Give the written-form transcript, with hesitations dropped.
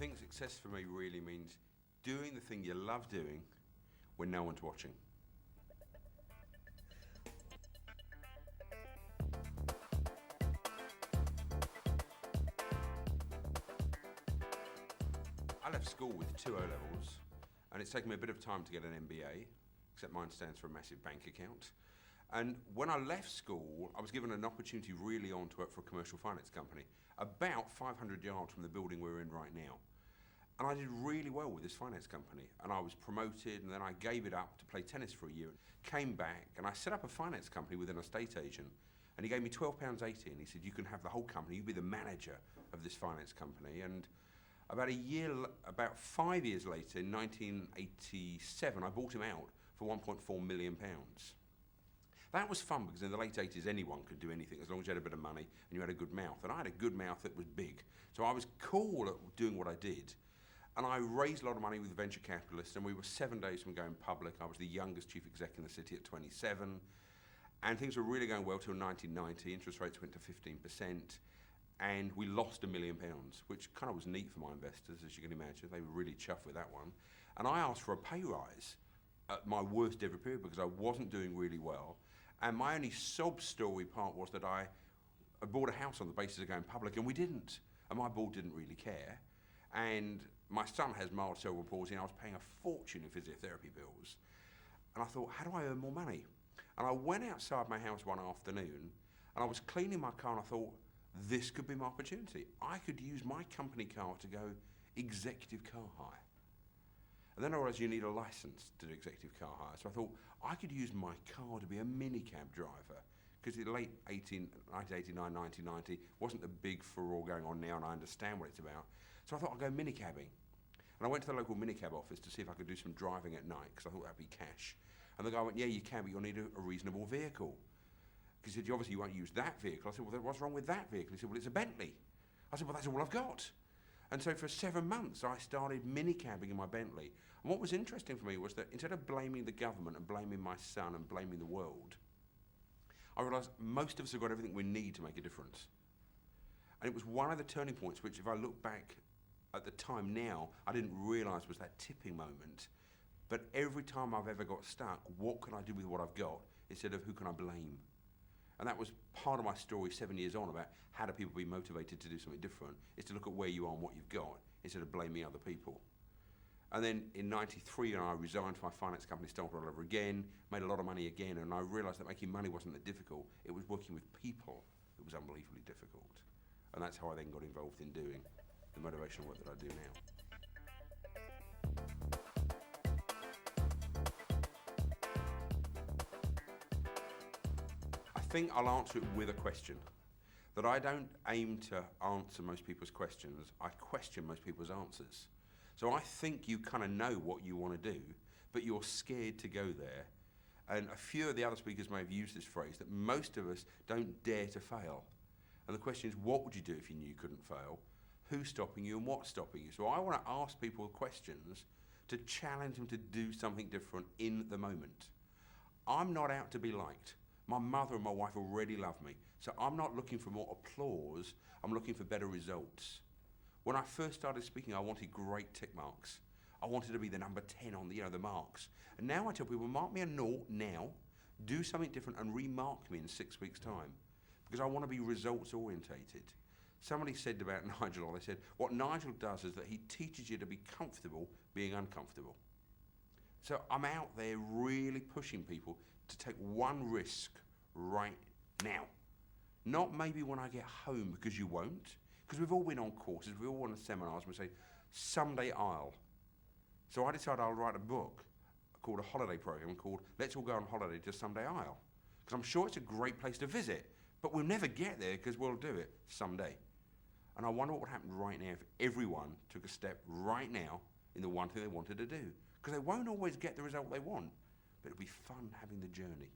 think success for me really means doing the thing you love doing when no one's watching. I left school with 2 O-levels, and it's taken me a bit of time to get an MBA, except mine stands for a massive bank account. And when I left school, I was given an opportunity really on to work for a commercial finance company, about 500 yards from the building we're in right now. And I did really well with this finance company, and I was promoted, and then I gave it up to play tennis for a year. Came back, and I set up a finance company with an estate agent, and he gave me £12.80, and he said, you can have the whole company, you be the manager of this finance company. And about 5 years later, in 1987, I bought him out for £1.4 million. That was fun because in the late 80s anyone could do anything as long as you had a bit of money and you had a good mouth. And I had a good mouth that was big. So I was cool at doing what I did. And I raised a lot of money with venture capitalists, and we were 7 days from going public. I was the youngest chief exec in the city at 27. And things were really going well till 1990. Interest rates went to 15%. And we lost £1 million, which kind of was neat for my investors, as you can imagine. They were really chuffed with that one. And I asked for a pay rise at my worst ever period because I wasn't doing really well. And my only sob story part was that I bought a house on the basis of going public, and we didn't. And my board didn't really care. And my son has mild cerebral palsy, and I was paying a fortune in physiotherapy bills. And I thought, how do I earn more money? And I went outside my house one afternoon, and I was cleaning my car, and I thought, this could be my opportunity. I could use my company car to go executive car hire. And then I realised you need a licence to do executive car hire. So I thought I could use my car to be a minicab driver, because in the late 1989, 1990, wasn't the big furore going on now, and I understand what it's about. So I thought I'd go minicabbing. And I went to the local minicab office to see if I could do some driving at night, because I thought that'd be cash. And the guy went, yeah, you can, but you'll need a reasonable vehicle. He said, obviously you won't use that vehicle. I said, well, what's wrong with that vehicle? He said, well, it's a Bentley. I said, well, that's all I've got. And so for 7 months, I started minicabbing in my Bentley. And what was interesting for me was that instead of blaming the government and blaming my son and blaming the world, I realised most of us have got everything we need to make a difference. And it was one of the turning points which, if I look back at the time now, I didn't realise was that tipping moment. But every time I've ever got stuck, what can I do with what I've got instead of who can I blame? And that was part of my story 7 years on about how do people be motivated to do something different, is to look at where you are and what you've got instead of blaming other people. And then in 93, I resigned from my finance company, started all over again, made a lot of money again, and I realised that making money wasn't that difficult. It was working with people that was unbelievably difficult. And that's how I then got involved in doing the motivational work that I do now. I think I'll answer it with a question. That I don't aim to answer most people's questions, I question most people's answers. So I think you kind of know what you want to do, but you're scared to go there. And a few of the other speakers may have used this phrase, that most of us don't dare to fail. And the question is, what would you do if you knew you couldn't fail? Who's stopping you and what's stopping you? So I want to ask people questions to challenge them to do something different in the moment. I'm not out to be liked. My mother and my wife already love me, so I'm not looking for more applause, I'm looking for better results. When I first started speaking, I wanted great tick marks. I wanted to be the number 10 on the marks. And now I tell people, mark me a 0 now, do something different and remark me in 6 weeks' time, because I want to be results orientated. Somebody said about Nigel, they said, what Nigel does is that he teaches you to be comfortable being uncomfortable. So I'm out there really pushing people to take one risk right now. Not maybe when I get home, because you won't. Because we've all been on courses, we've all been on seminars, and we say, someday I'll. So I decided I'll write a book called a holiday program called Let's All Go on Holiday to Someday I'll. Because I'm sure it's a great place to visit, but we'll never get there because we'll do it someday. And I wonder what would happen right now if everyone took a step right now in the one thing they wanted to do. Because they won't always get the result they want, but it'll be fun having the journey.